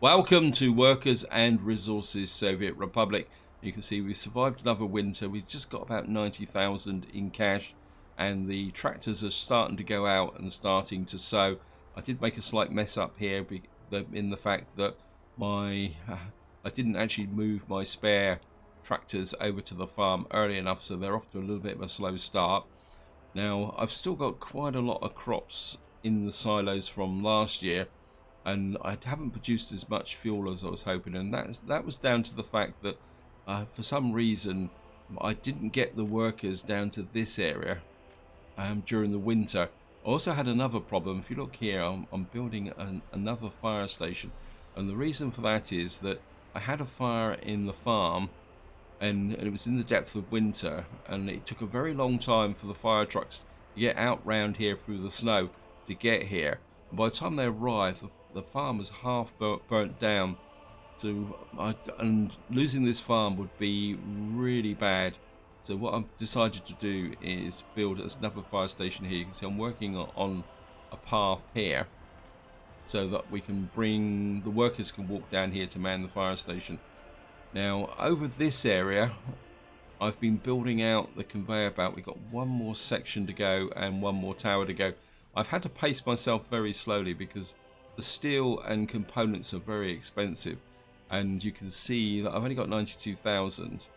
Welcome to Workers and Resources Soviet Republic. You can see we've survived another winter. We've just got about 90,000 in cash, and the tractors are starting to go out and starting to sow. I did make a slight mess up here in the fact that I didn't actually move my spare tractors over to the farm early enough, so they're off to a little bit of a slow start. Now, I've still got quite a lot of crops in the silos from last year, and I haven't produced as much fuel as I was hoping, and that was down to the fact that for some reason I didn't get the workers down to this area during the winter. I also had another problem. If you look here, I'm building another fire station, and the reason for that is that I had a fire in the farm, and it was in the depth of winter, and it took a very long time for the fire trucks to get out round here through the snow to get here. And by the time they arrived, the farm was half burnt down, and losing this farm would be really bad. So what I've decided to do is build another fire station here. You can see I'm working on a path here so that the workers can walk down here to man the fire station. Now, over this area, I've been building out the conveyor belt. We've got one more section to go and one more tower to go. I've had to pace myself very slowly because the steel and components are very expensive, and you can see that I've only got 92,000,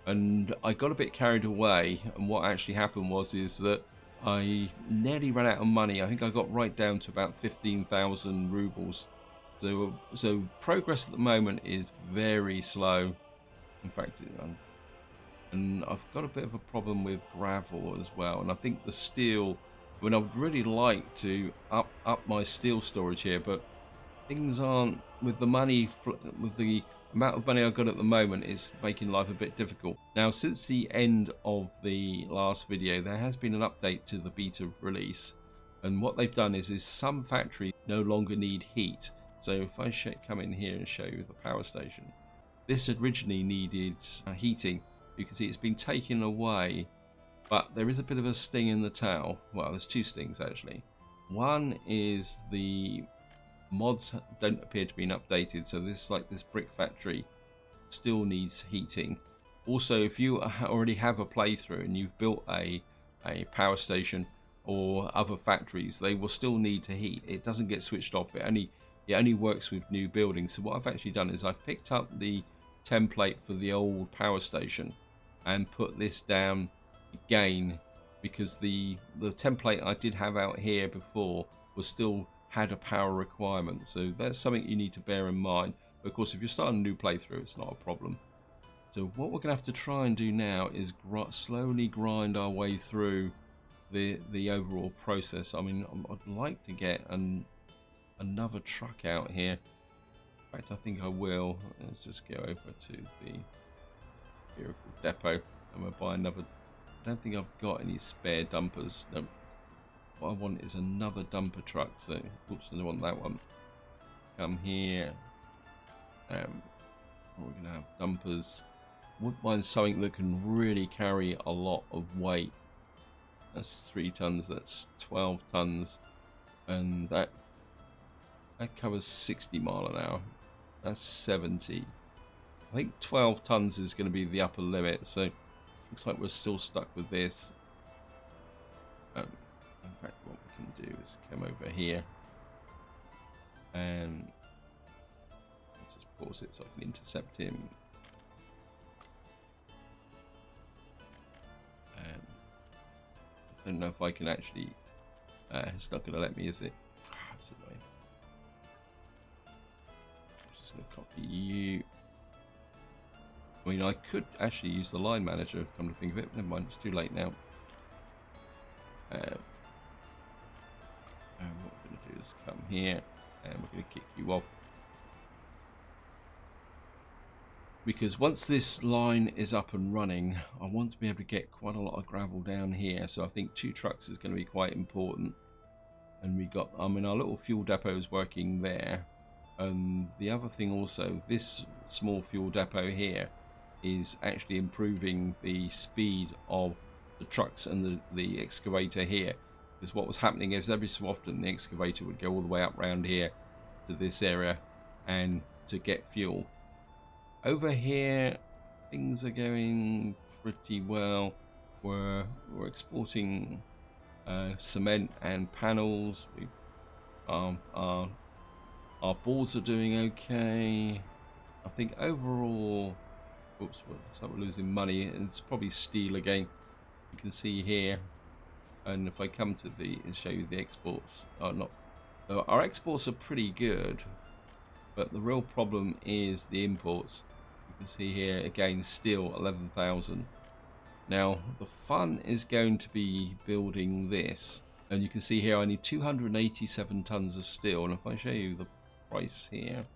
and I got a bit carried away, and what actually happened is that I nearly ran out of money. I think I got right down to about 15,000 rubles. So progress at the moment is very slow. In fact, and I've got a bit of a problem with gravel as well, and I think the steel, I mean, I would really like to up my steel storage here, but things aren't, with the amount of money I've got at the moment, is making life a bit difficult. Now, since the end of the last video, there has been an update to the beta release, and what they've done is some factories no longer need heat. So if I come in here and show you the power station, this originally needed heating. You can see it's been taken away. But there is a bit of a sting in the tail. Well, there's two stings actually. One is the mods don't appear to be updated, so this brick factory still needs heating. Also, if you already have a playthrough and you've built a power station or other factories, they will still need to heat. It doesn't get switched off. It only works with new buildings. So what I've actually done is I've picked up the template for the old power station and put this down again, because the template I did have out here before still had a power requirement. So that's something you need to bear in mind. But of course, if you're starting a new playthrough, it's not a problem. So what we're gonna have to try and do now is slowly grind our way through the overall process. I mean, I'd like to get another truck out here. In fact, I think I will. Let's just go over to the vehicle depot and we'll buy another. I don't think I've got any spare dumpers. No. What I want is another dumper truck. So, oops, I don't want that one. Come here. We're gonna have dumpers. Wouldn't mind something that can really carry a lot of weight. That's 3 tons. That's 12 tons, and that covers 60 miles an hour. That's 70. I think 12 tons is going to be the upper limit. So. Looks like we're still stuck with this. In fact, what we can do is come over here and just pause it so I can intercept him. And I don't know if I can actually. It's not going to let me, is it? That's annoying. I'm just going to copy you. I mean, I could actually use the line manager, come to think of it. Never mind, it's too late now. And what we're going to do is come here, and we're going to kick you off. Because once this line is up and running, I want to be able to get quite a lot of gravel down here. So I think 2 trucks is going to be quite important. And we got, I mean, our little fuel depot is working there. And the other thing also, this small fuel depot here is actually improving the speed of the trucks and the excavator here, because what was happening is every so often the excavator would go all the way up round here to this area and to get fuel. Over here, things are going pretty well. We're exporting cement and panels. Our boards are doing okay. I think overall, oops, so we're losing money. It's probably steel again. You can see here, and if I come to the and show you the exports, our exports are pretty good, but the real problem is the imports. You can see here again, steel 11,000. Now the fun is going to be building this, and you can see here I need 287 tons of steel, and if I show you the price here,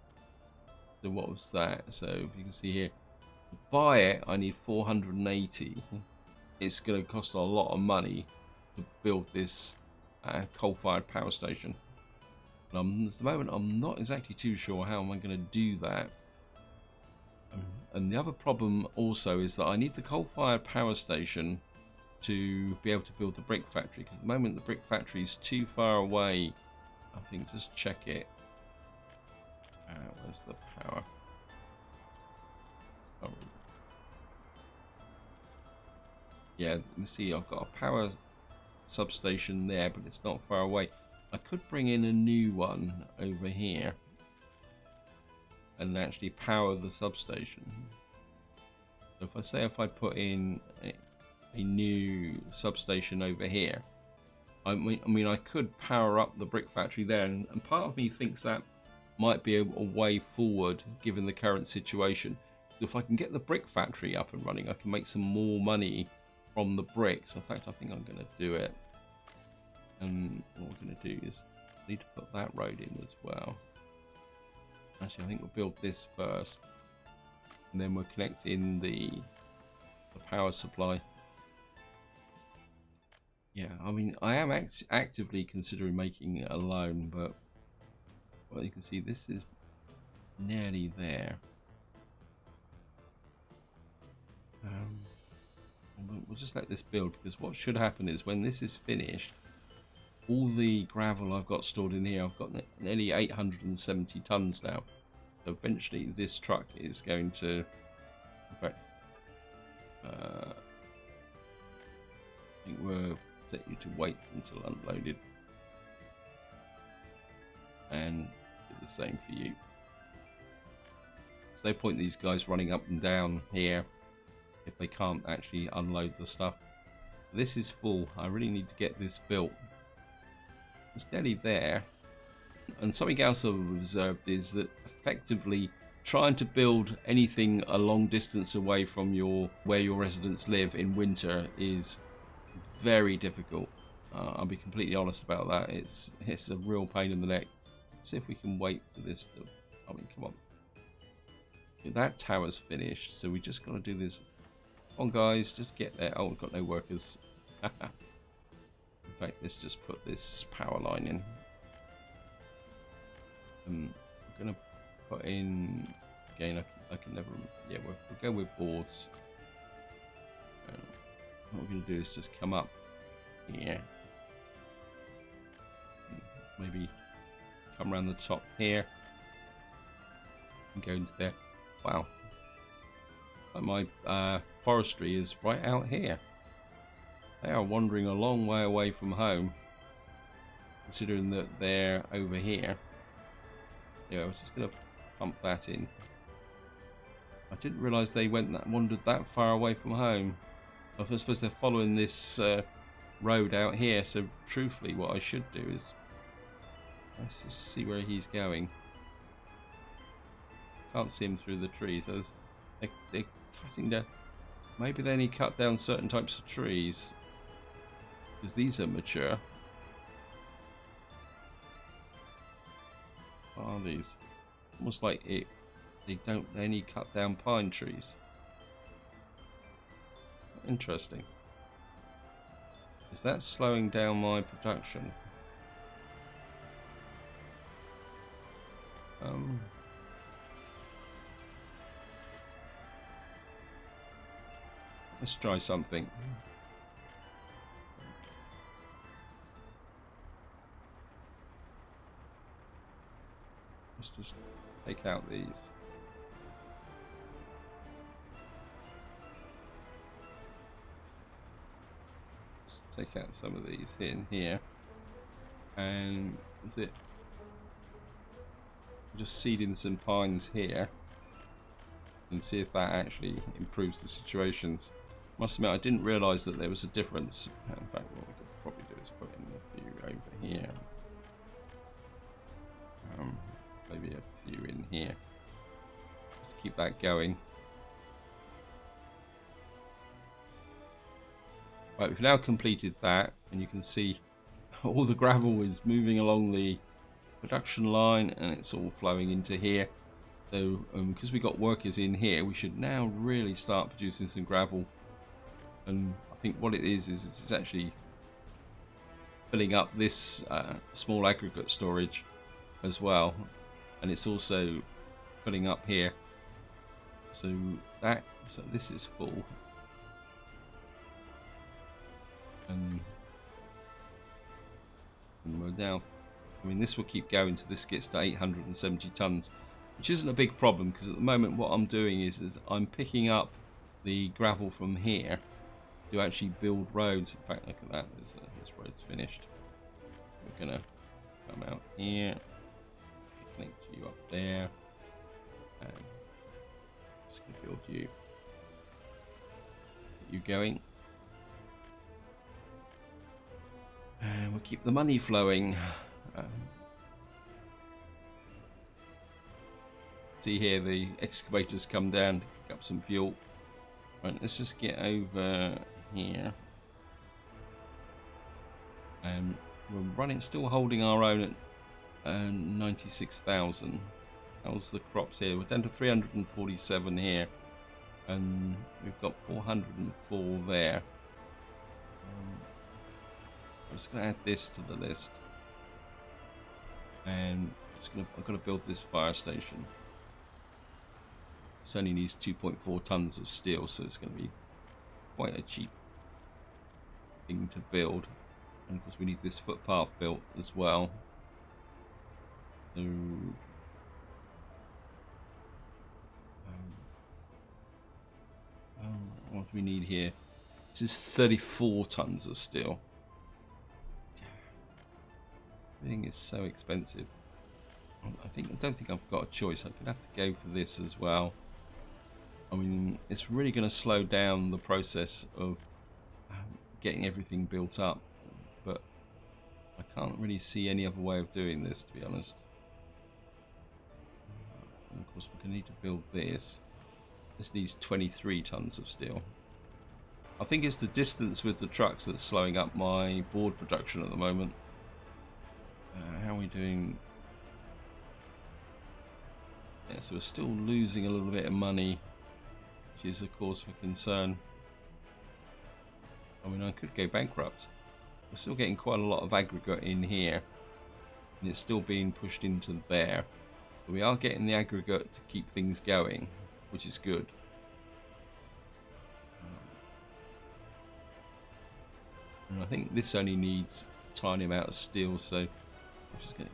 so what was that? So if you can see here, to buy it I need 480. It's going to cost a lot of money to build this coal-fired power station. And at the moment I'm not exactly too sure how am I going to do that. And the other problem also is that I need the coal-fired power station to be able to build the brick factory, because at the moment the brick factory is too far away. I think, just check it. Where's the power? Oh. Yeah, let me see, I've got a power substation there, but it's not far away. I could bring in a new one over here and actually power the substation. So if I put in a new substation over here, I mean I could power up the brick factory there, and part of me thinks that might be a way forward given the current situation. If I can get the brick factory up and running, I can make some more money from the bricks. In fact, I think I'm going to do it. And what we're going to do is I need to put that road in as well. Actually, I think we'll build this first, and then we'll connect in the power supply. Yeah, I mean, I am actively considering making it a loan, but well, you can see this is nearly there. We'll just let this build, because what should happen is when this is finished, all the gravel I've got stored in here, I've got nearly 870 tons now. So eventually this truck is going to, in fact, I think we'll set you to wait until unloaded, and do the same for you. There's no point these guys running up and down here if they can't actually unload the stuff. This is full. I really need to get this built. It's nearly there. And something else I've observed is that effectively trying to build anything a long distance away from where your residents live in winter is very difficult. I'll be completely honest about that. It's a real pain in the neck. Let's see if we can wait for this to, I mean, come on. That tower's finished, so we just got to do this. Come on, guys, just get there. Oh, we've got no workers. In fact, let's just put this power line in. I'm going to put in, again, I can never, yeah, we'll go with boards. What we're going to do is just come up here. Maybe come around the top here. And go into there. Wow. My forestry is right out here. They are wandering a long way away from home, considering that they're over here. Yeah, I was just going to pump that in. I didn't realise they wandered that far away from home. I suppose they're following this road out here, so truthfully what I should do is let's just see where he's going. Can't see him through the trees. So they're cutting down. Maybe they only cut down certain types of trees, because these are mature. What are these? Almost like they only cut down pine trees. Interesting. Is that slowing down my production? Let's try something. Let's just take out these. Take out some of these in here, and is it just seeding some pines here and see if that actually improves the situations. Must admit, I didn't realise that there was a difference. In fact, what we could probably do is put in a few over here, maybe a few in here, just to keep that going. Right, we've now completed that, and you can see all the gravel is moving along the production line, and it's all flowing into here. So because we got workers in here, we should now really start producing some gravel. And I think what it is it's actually filling up this small aggregate storage as well, and it's also filling up here. So this is full. And we're down. I mean, this will keep going till this gets to 870 tons, which isn't a big problem, because at the moment what I'm doing is I'm picking up the gravel from here to actually build roads. In fact, look at that, this road's finished. We're gonna come out here, connect you up there, and just gonna build you. Get you going. And we'll keep the money flowing. See here, the excavators come down to pick up some fuel. Right, let's just get over here. And we're running, still holding our own at 96,000. How's the crops here? We're down to 347 here, and we've got 404 there. I'm just going to add this to the list, and I've got to build this fire station. This only needs 2.4 tons of steel, so it's going to be quite a cheap thing to build. And of course we need this footpath built as well. So what do we need here? This is 34 tons of steel. Everything is so expensive. I don't think I've got a choice. I'm gonna have to go for this as well. I mean, it's really going to slow down the process of getting everything built up, but I can't really see any other way of doing this, to be honest. And of course, we're going to need to build this. This needs 23 tons of steel. I think it's the distance with the trucks that's slowing up my board production at the moment. How are we doing? Yeah, so we're still losing a little bit of money, which is a cause for concern. I mean, I could go bankrupt. We're still getting quite a lot of aggregate in here, and it's still being pushed into there. But we are getting the aggregate to keep things going, which is good. And I think this only needs a tiny amount of steel, so I'm just going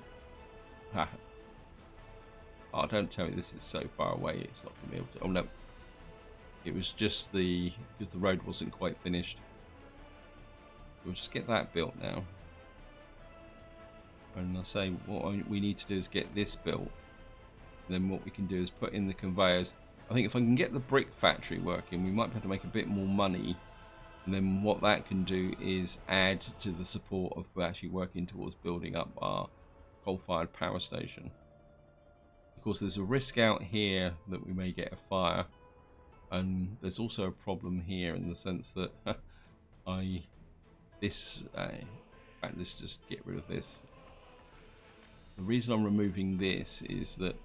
to... Oh, don't tell me this is so far away it's not going to be able to... Oh no, it was just because the road wasn't quite finished. We'll just get that built now. And I say what we need to do is get this built. And then what we can do is put in the conveyors. I think if I can get the brick factory working, we might be able to make a bit more money. And then what that can do is add to the support of actually working towards building up our coal-fired power station. Of course, there's a risk out here that we may get a fire, and there's also a problem here in the sense that in fact, let's just get rid of this. The reason I'm removing this is that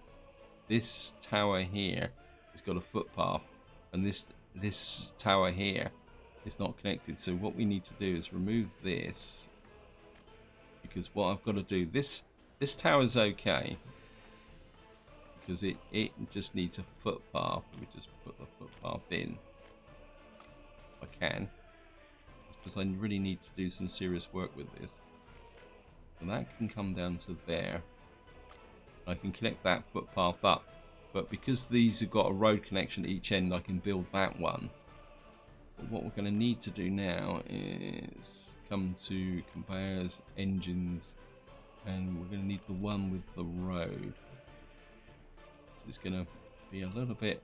this tower here has got a footpath, and this tower here is not connected. So what we need to do is remove this, because what I've got to do, this tower is okay, because it just needs a footpath. We just put the footpath in if I can, because I really need to do some serious work with this. And that can come down to there. I can connect that footpath up. But because these have got a road connection at each end, I can build that one. But what we're going to need to do now is come to conveyors, engines, and we're going to need the one with the road. It's going to be a little bit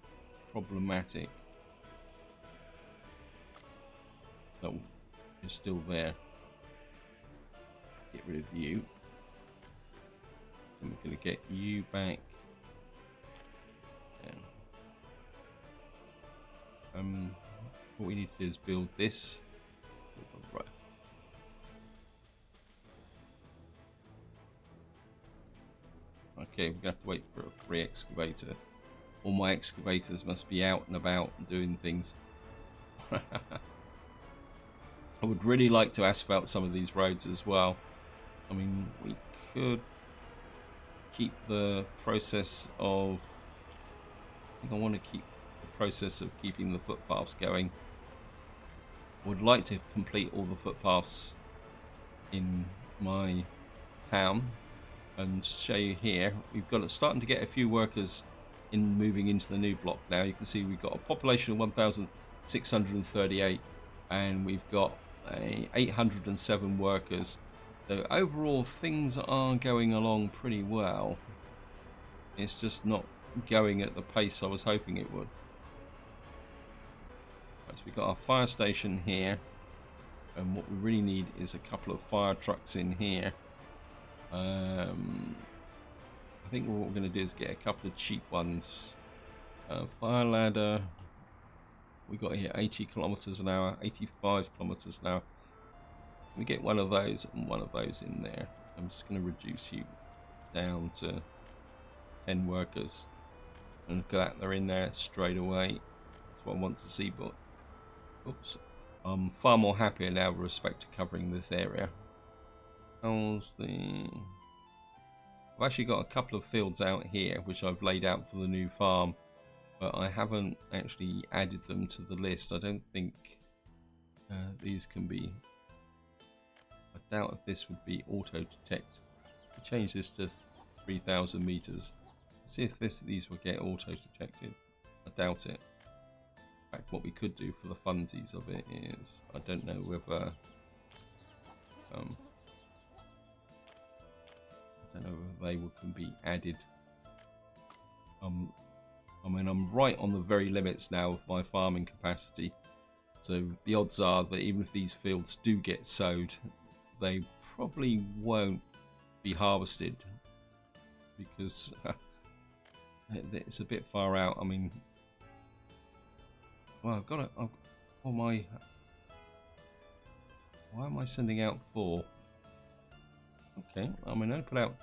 problematic. Oh, you're still there. Get rid of you. And we're going to get you back. What we need to do is build this. Right. Okay, we're going to have to wait for a free excavator. All my excavators must be out and about and doing things. I would really like to asphalt some of these roads as well. I mean, we could keep the process of... I think I want to keep the process of keeping the footpaths going. I would like to complete all the footpaths in my town and show you here. We've got starting to get a few workers in moving into the new block now. You can see we've got a population of 1,638 and we've got 807 workers. So overall things are going along pretty well. It's just not going at the pace I was hoping it would. Right, so we've got our fire station here, and what we really need is a couple of fire trucks in here. I think what we're going to do is get a couple of cheap ones. Fire ladder, we got here 80 kilometers an hour, 85 kilometers an hour. We get one of those and one of those in there. I'm just going to reduce you down to 10 workers. And look at that, they're in there straight away. That's what I want to see, but oops. I'm far more happier now with respect to covering this area. How's the... I've actually got a couple of fields out here which I've laid out for the new farm, but I haven't actually added them to the list. I don't think these can be... I doubt if this would be auto detect. Change this to 3,000 meters. See if these will get auto detected. I doubt it. In fact, what we could do for the funsies of it is, I don't know whether they can be added. I mean, I'm right on the very limits now of my farming capacity, so the odds are that even if these fields do get sowed, they probably won't be harvested because it's a bit far out. I mean, well, I've got to. Why am I sending out 4? Okay, I mean, I put out.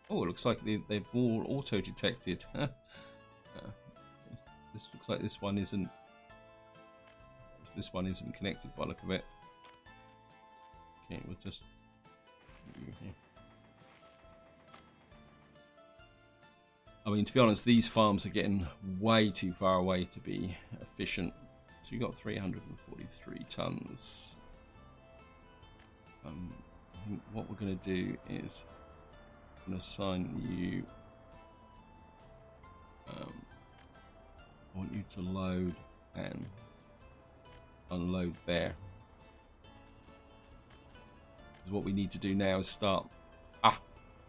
Oh, it looks like they've all auto detected. This looks like this one isn't. This one isn't connected by the look of it. Okay, we'll just. I mean, to be honest, these farms are getting way too far away to be efficient. So you got 343 tons. I think what we're going to do is I'm going to assign you. I want you to load and unload there. Because what we need to do now is start.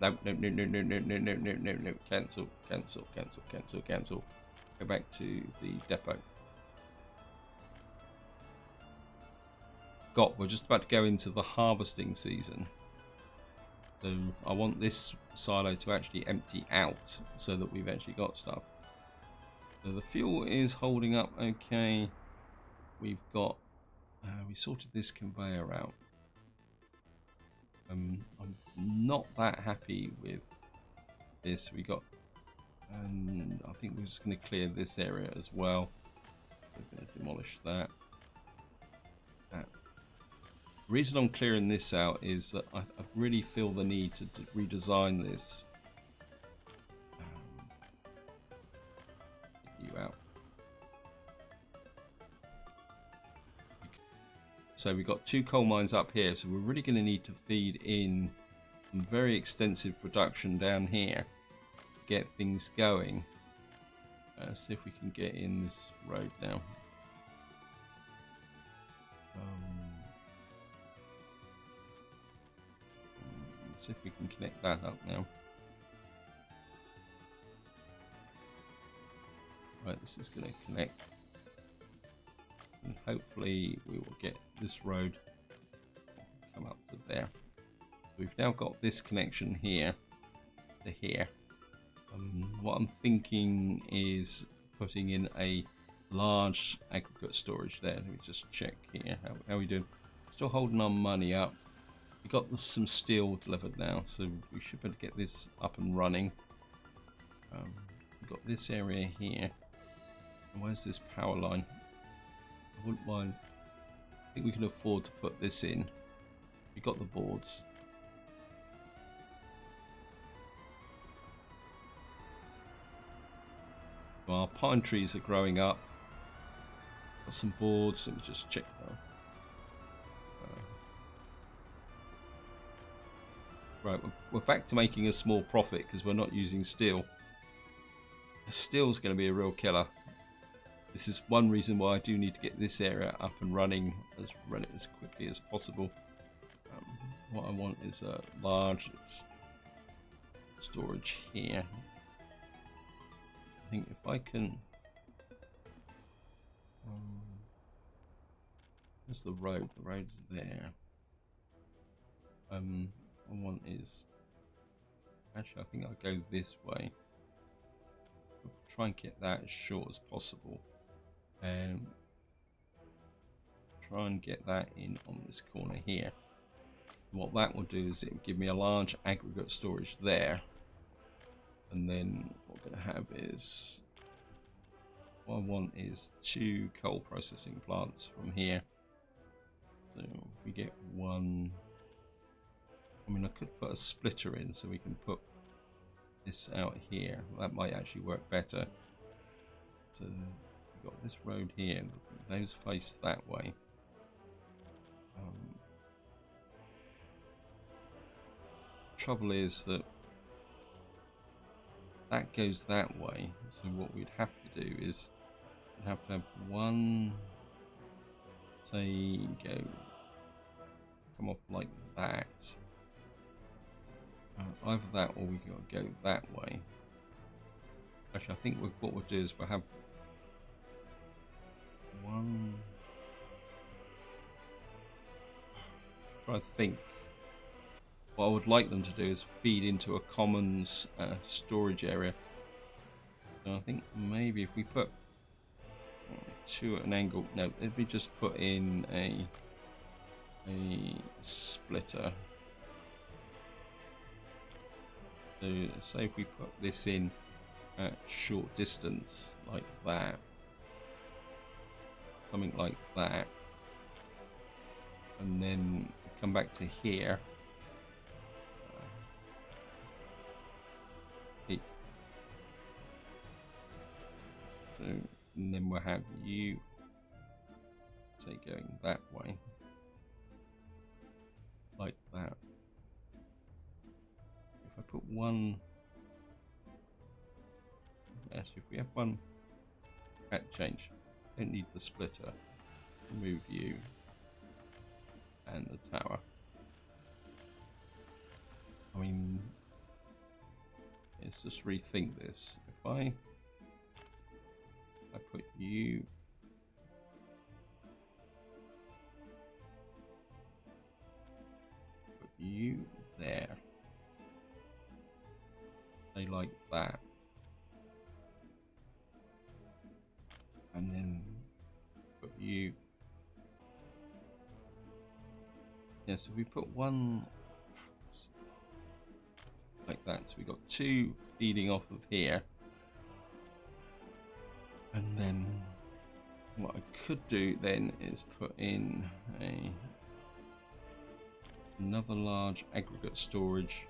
No, cancel. Go back to the depot. We're just about to go into the harvesting season. So I want this silo to actually empty out so that we've actually got stuff. So the fuel is holding up okay. We've got, we sorted this conveyor out. I'm not that happy with this. We got, and I think we're just going to clear this area as well. We're going to demolish that. The reason I'm clearing this out is that I really feel the need to redesign this. Get you out. So we've got 2 coal mines up here, so we're really going to need to feed in some very extensive production down here to get things going. See if we can get in this road now. See if we can connect that up now. Right, this is going to connect, and hopefully we will get this road come up to there. We've now got this connection here to here. What I'm thinking is putting in a large aggregate storage there. Let me just check here. How are we doing? Still holding our money up. We got some steel delivered now, so we should be able to get this up and running. We've got this area here. And where's this power line? I wouldn't mind. I think we can afford to put this in. We got the boards. Well, our pine trees are growing up. Got some boards. Let me just check now. Right, we're back to making a small profit because we're not using steel. Steel's going to be a real killer. This is one reason why I do need to get this area up and running as quickly as possible. What I want is a large storage here. I think if I can... Where's the road? The road's there. What I want is... Actually, I think I'll go this way. I'll try and get that as short as possible. And try and get that in on this corner here. What that will do is it will give me a large aggregate storage there. And then what we're going to have is... What I want is 2 coal processing plants from here. So we get one... I mean, I could put a splitter in so we can put this out here. That might actually work better. So we've got this road here. Those face that way. Trouble is that that goes that way. So what we'd have to do is we'd have to have one, say, come off like that. Either that or we got to go that way. Actually, I think what we'll do is we'll have one. Try to think. What I would like them to do is feed into a common storage area. So I think maybe if we put 2 at an angle. No, if we just put in a splitter. So say if we put this in at short distance like that, something like that, and then come back to here. So and then we'll have you say going that way like that. If I put one, actually if we have one at change, don't need the splitter, remove you and the tower. I mean, let's just rethink this. If I put you there, they like that, and then put you, yeah, so we put one like that, so we got 2 feeding off of here. And then what I could do then is put in another large aggregate storage,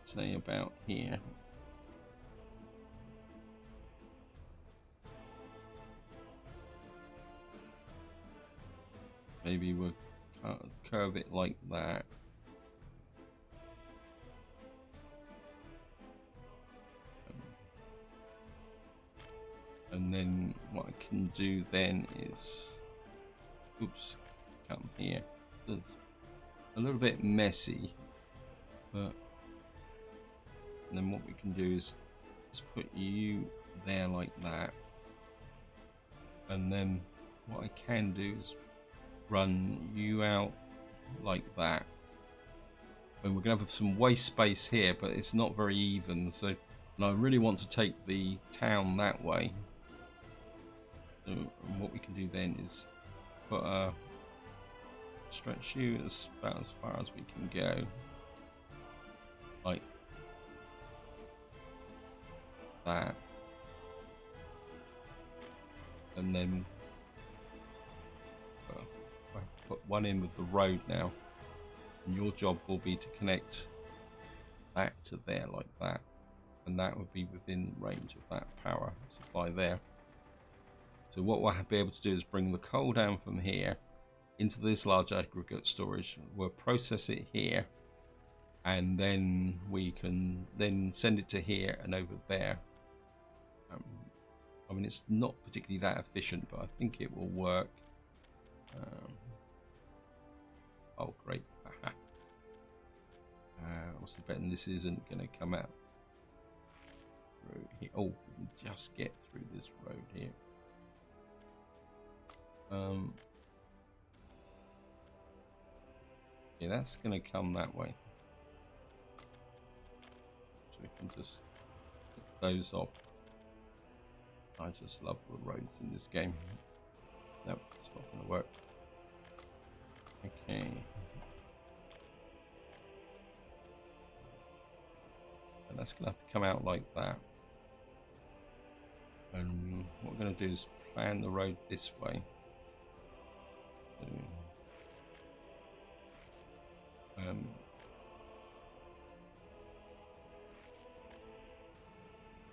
say about here. Maybe we'll curve it like that. And then what I can do then is, oops, come here. It's a little bit messy, but and then what we can do is just put you there like that. And then what I can do is run you out like that. And we're going to have some waste space here, but it's not very even. So, and I really want to take the town that way. So, and what we can do then is put a stretch you about as far as we can go, like that, and then I put one in with the road now, and your job will be to connect that to there like that, and that would be within range of that power supply there. So what we'll be able to do is bring the coal down from here into this large aggregate storage. We'll process it here, and then we can then send it to here and over there. I mean, it's not particularly that efficient, but I think it will work. Oh, great. What's the betting this isn't going to come out through here? Oh, we can just get through this road here. Yeah, that's going to come that way. So we can just get those off. I just love the roads in this game. Nope, it's not going to work. Okay. And that's going to have to come out like that. And what we're going to do is plan the road this way.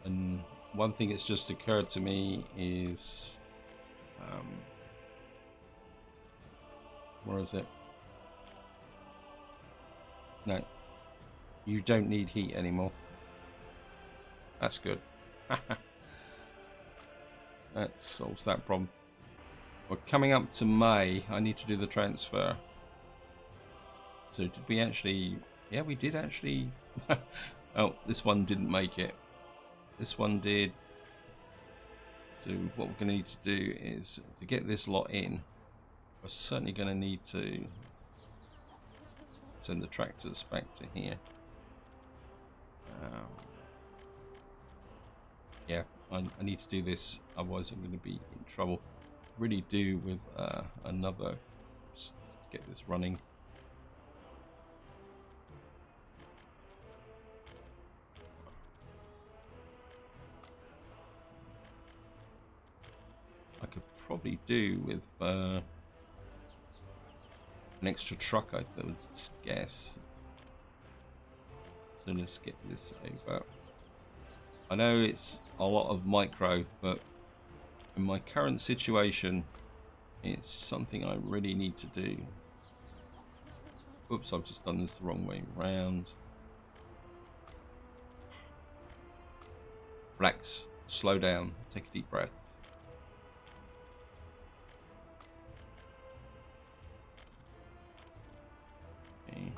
And one thing that's just occurred to me is, where is it? No, you don't need heat anymore. That's good. That solves that problem. We're coming up to May. I need to do the transfer. So did we actually... Yeah, we did actually... Oh, this one didn't make it. This one did. So what we're going to need to do is, to get this lot in, we're certainly going to need to send the tractors back to here. Yeah, I need to do this, otherwise I'm going to be in trouble. Really do with another, to get this running. I could probably do with an extra truck, I would guess. So let's get this over. I know it's a lot of micro, but in my current situation, it's something I really need to do. Oops, I've just done this the wrong way round. Relax, slow down, take a deep breath. Okay.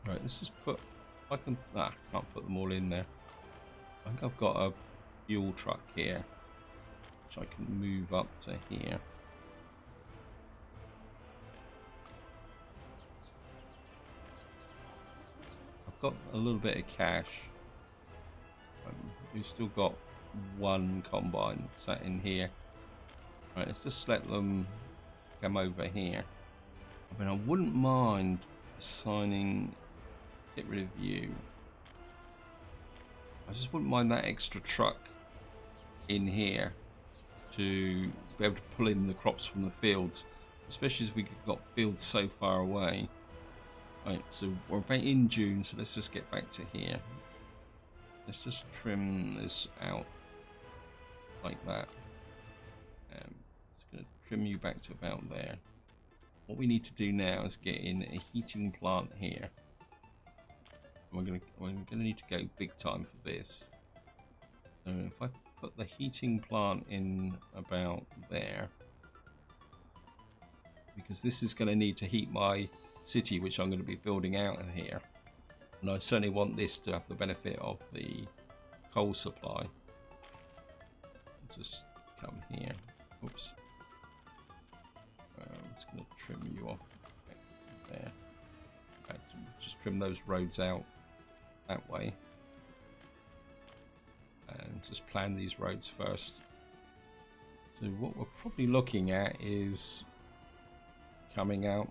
Right, let's just put, I can, can't put them all in there. I think I've got a fuel truck here, which I can move up to here. I've got a little bit of cash. We've still got one combine sat in here. Right, let's just let them come over here. I mean, I wouldn't mind assigning, get rid of you. I just wouldn't mind that extra truck in here to be able to pull in the crops from the fields, especially as we got fields so far away. Right, so we're back in June, so let's just get back to here. Let's just trim this out like that. trim you back to about there. What we need to do now is get in a heating plant here. We're gonna need to go big time for this. So if I put the heating plant in about there, because this is going to need to heat my city, which I'm going to be building out in here, and I certainly want this to have the benefit of the coal supply. Just come here. Oops. I'm just going to trim you off there. Just trim those roads out that way. And just plan these roads first. So what we're probably looking at is coming out.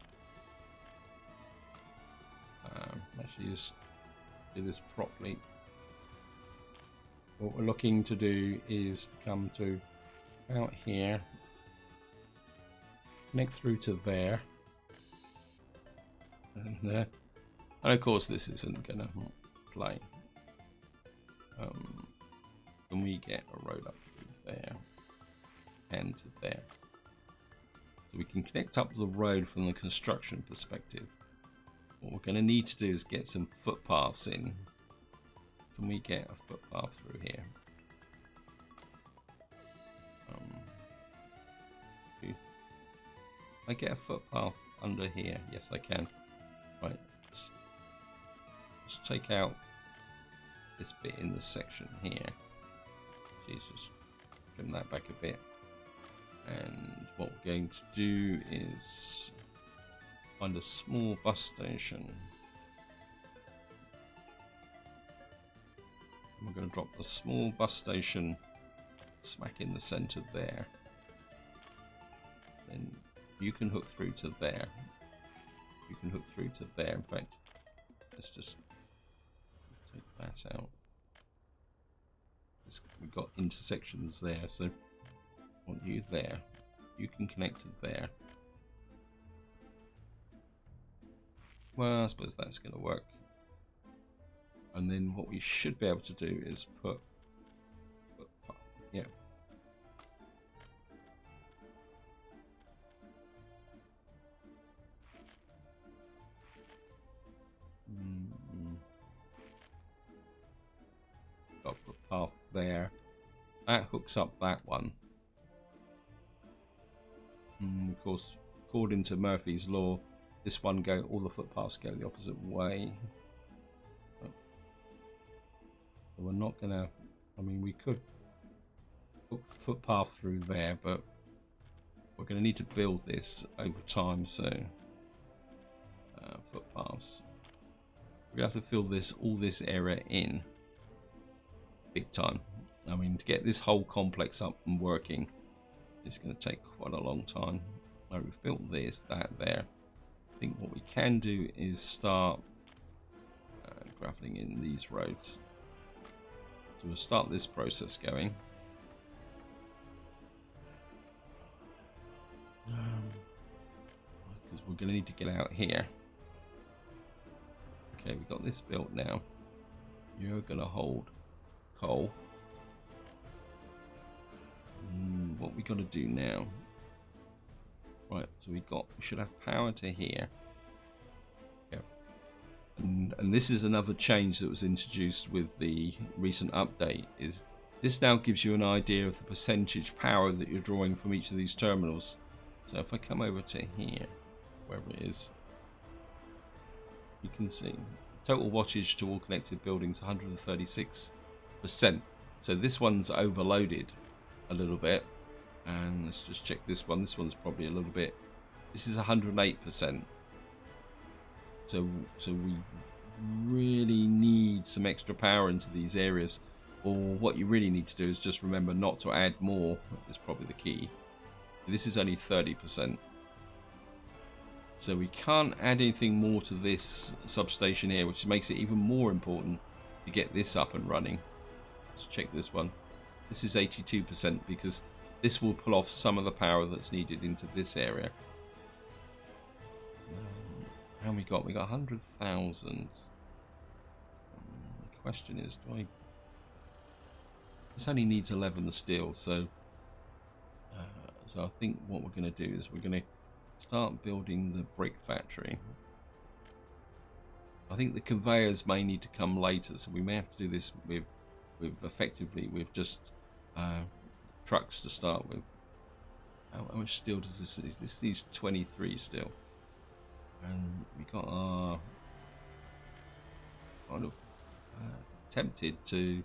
Actually, just do this properly. What we're looking to do is come to out here, connect through to there, and there. And of course, this isn't gonna play. Can we get a road up through there and to there? So we can connect up the road from the construction perspective. What we're going to need to do is get some footpaths in. Can we get a footpath through here? Can I get a footpath under here? Yes, I can. Right. Let's take out this bit in the section here. Just trim that back a bit, and what we're going to do is find a small bus station. And we're going to drop the small bus station smack in the center there. Then you can hook through to there. You can hook through to there. In fact, let's just take that out. We've got intersections there, so I want you there. You can connect to there. Well, I suppose that's going to work. And then what we should be able to do is put yeah. Got the path there. That hooks up that one. Of course, according to Murphy's law, this one all the footpaths go the opposite way. But we're not gonna. I mean, we could put footpath through there, but we're gonna need to build this over time. So footpaths. We're gonna have to fill all this area in. Big time. I mean, to get this whole complex up and working, it's going to take quite a long time. Now we've built this, that, there. I think what we can do is start grappling in these roads. So we'll start this process going. Because we're going to need to get out here. Okay, we've got this built now. You're going to hold coal. What we got to do now? Right, so we should have power to here. Yep. And this is another change that was introduced with the recent update. Is this now gives you an idea of the percentage power that you're drawing from each of these terminals. So if I come over to here, wherever it is, you can see total wattage to all connected buildings 136%. So this one's overloaded a little bit, and let's just check this one. This one's probably a little bit. This is 108%. So we really need some extra power into these areas. Or what you really need to do is just remember not to add more. Is probably the key. This is only 30%. So we can't add anything more to this substation here, which makes it even more important to get this up and running. Let's check this one. This is 82% because this will pull off some of the power that's needed into this area. How we got? We got 100,000. The question is, this only needs 11 steel, so So I think what we're going to do is we're going to start building the brick factory. I think the conveyors may need to come later, so we may have to do this with effectively with just trucks to start with. How much steel does this is? This is 23 steel, and we got our kind of tempted to.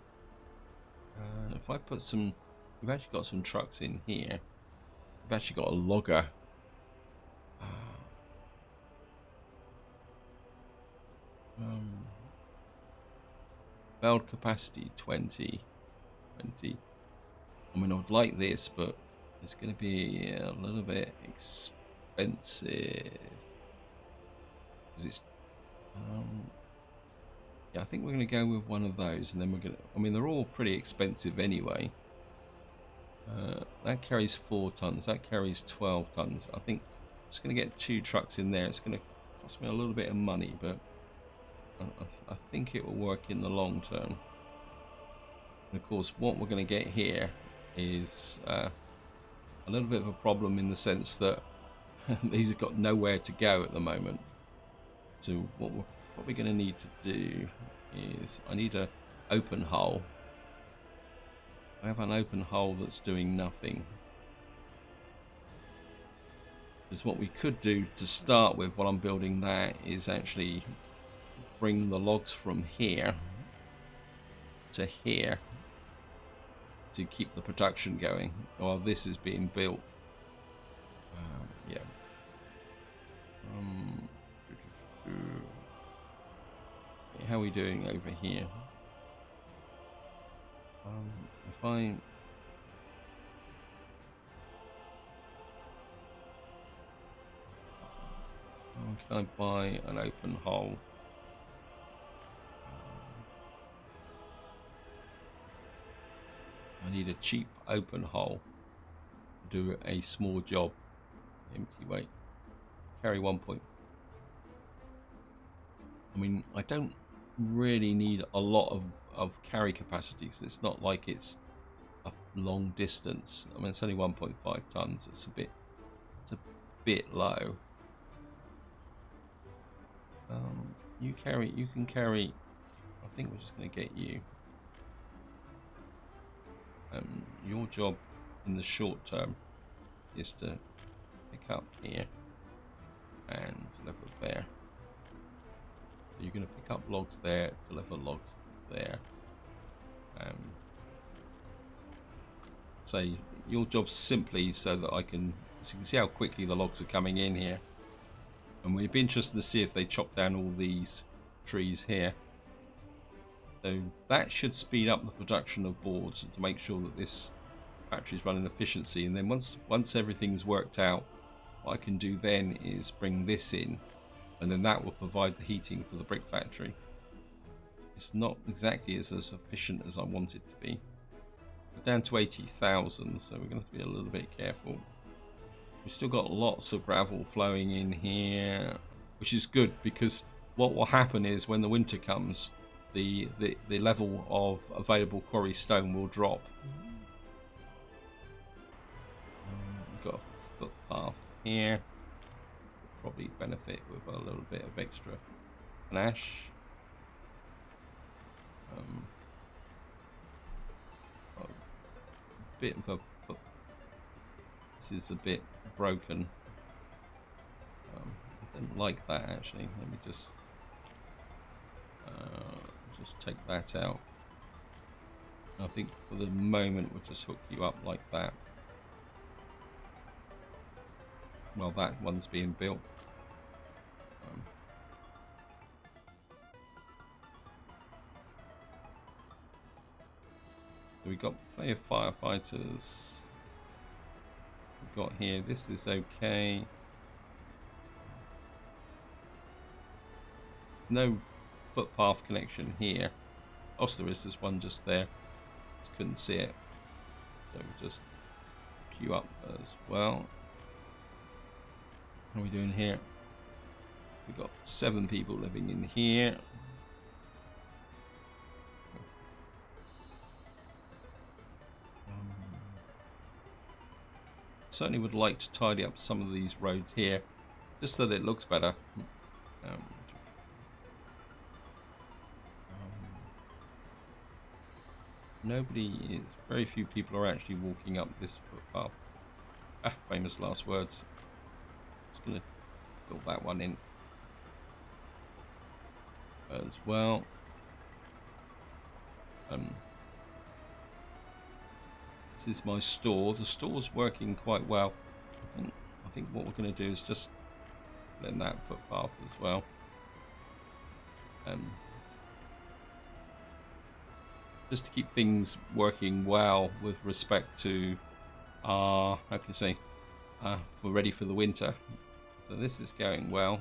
If I put some, we've actually got some trucks in here. We've actually got a logger. Build capacity 20. I mean, I would like this, but it's going to be a little bit expensive. Because it's, yeah, I think we're going to go with one of those, and then we're going to. I mean, they're all pretty expensive anyway. That carries 4 tons. That carries 12 tons. I think I'm just going to get 2 trucks in there. It's going to cost me a little bit of money, but I think it will work in the long term. And of course, what we're going to get here is a little bit of a problem in the sense that these have got nowhere to go at the moment. So what we're probably going to need to do is I need an open hull. I have an open hull that's doing nothing. Because what we could do to start with while I'm building that is actually bring the logs from here to here to keep the production going while this is being built. Yeah. How are we doing over here? If I can I buy an open hull? I need a cheap open hull to do a small job. Empty weight. Carry 1 point. I mean, I don't really need a lot of carry capacity because it's not like it's a long distance. I mean, it's only 1.5 tons. It's a bit low. You can carry. I think we're just going to get you. Your job in the short term is to pick up here and deliver there. So you're going to pick up logs there, deliver logs there. Say your job's simply so that I can, so you can see how quickly the logs are coming in here. And we'd be interested to see if they chop down all these trees here. So that should speed up the production of boards to make sure that this factory is running efficiency. And then once everything's worked out, what I can do then is bring this in, and then that will provide the heating for the brick factory. It's not exactly as efficient as I want it to be. We're down to 80,000, so we're going to be a little bit careful. We've still got lots of gravel flowing in here, which is good because what will happen is when the winter comes, the level of available quarry stone will drop. We've got a footpath here. We'll probably benefit with a little bit of extra panache. A bit of a this is a bit broken. I don't like that actually. Let me just take that out. I think for the moment we'll just hook you up like that while that one's being built. So we've got plenty of firefighters. We've got here, this is okay. No footpath connection here. Also there is this one just there. Just couldn't see it. So we'll just queue up as well. What are we doing here? We've got 7 people living in here. certainly would like to tidy up some of these roads here, just so that it looks better. Um, very few people are actually walking up this footpath. Famous last words. Just gonna fill that one in as well. This is my store. The store's working quite well. I think what we're going to do is just put in that footpath as well. Just to keep things working well with respect to our, how can I say, we're ready for the winter. So this is going well.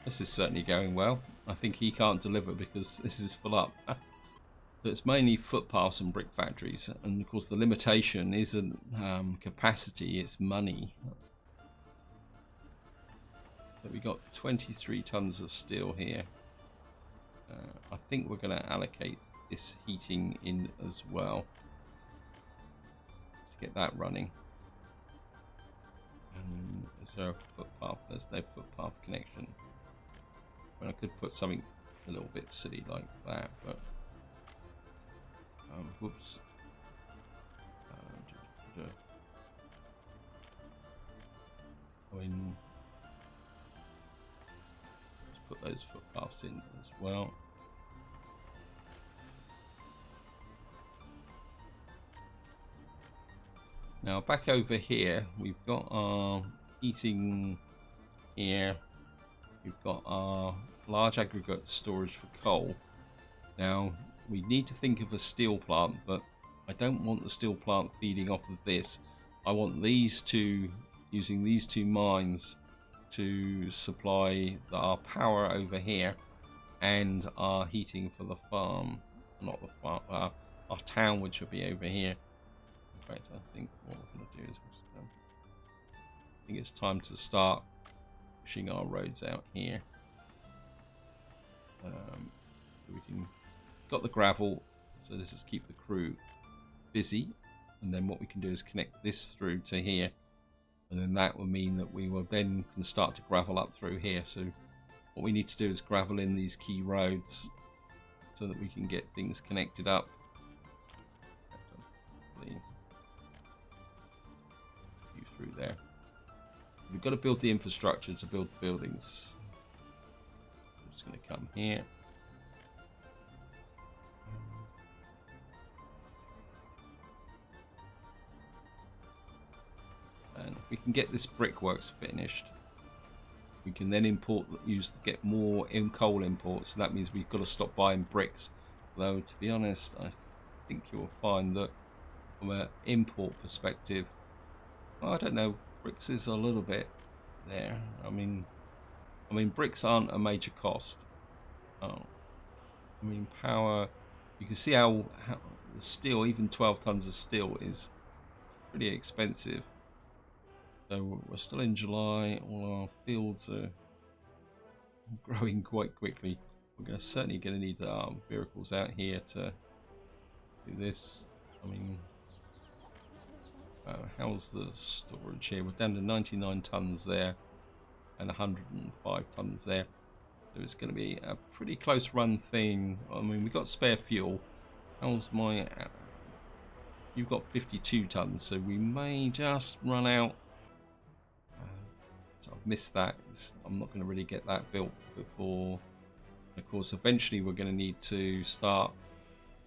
This is certainly going well. I think he can't deliver because this is full up. So it's mainly footpaths and brick factories, and of course the limitation isn't capacity, it's money. So we got 23 tons of steel here. I think we're going to allocate this heating in as well to get that running. Is there a footpath? There's no footpath connection. I could put something a little bit silly like that, but whoops. I mean, let's put those footpaths in as well. Now back over here, we've got our heating here. We've got our large aggregate storage for coal. Now we need to think of a steel plant, but I don't want the steel plant feeding off of this. I want these two, using these two mines to supply our power over here and our heating for the farm, not the farm, our town, which will be over here. In fact, I think what we're going to do is I think it's time to start pushing our roads out here. We can got the gravel, so let's just keep the crew busy, and then what we can do is connect this through to here, and then that will mean that we will then can start to gravel up through here. So what we need to do is gravel in these key roads so that we can get things connected up. Through there, we've got to build the infrastructure to build the buildings. I'm just going to come here. And if we can get this brickworks finished, we can then get more coal imports. So that means we've got to stop buying bricks. Though to be honest, I think you'll find that from an import perspective, I don't know, bricks is a little bit there. I mean bricks aren't a major cost. Power, you can see how steel, even 12 tons of steel is pretty expensive. So we're still in July, all our fields are growing quite quickly. We're certainly going to need vehicles out here to do this. How's the storage here? We're down to 99 tons there and 105 tons there. So it's going to be a pretty close run thing. We've got spare fuel. How's my... You've got 52 tons, so we may just run out. So I've missed that. I'm not going to really get that built before. Of course, eventually we're going to need to start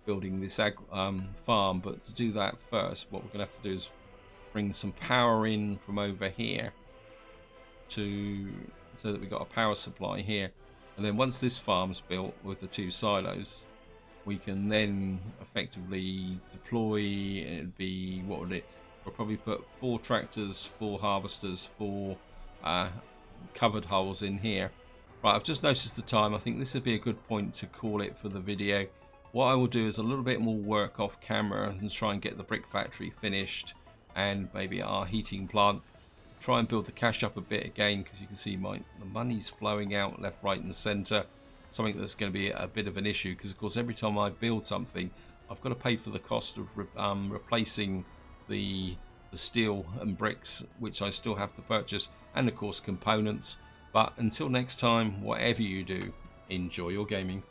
building this farm, but to do that first, what we're going to have to do is bring some power in from over here so that we've got a power supply here, and then once this farm's built with the 2 silos, we can then effectively deploy. It'd be, what would it, we'll probably put 4 tractors, 4 harvesters, 4 covered holes in here. Right, I've just noticed the time. I think this would be a good point to call it for the video. What I will do is a little bit more work off camera and try and get the brick factory finished and maybe our heating plant. Try and build the cash up a bit again, because you can see the money's flowing out left, right and centre. Something that's going to be a bit of an issue, because of course every time I build something I've got to pay for the cost of replacing the steel and bricks, which I still have to purchase, and of course components. But until next time, whatever you do, enjoy your gaming.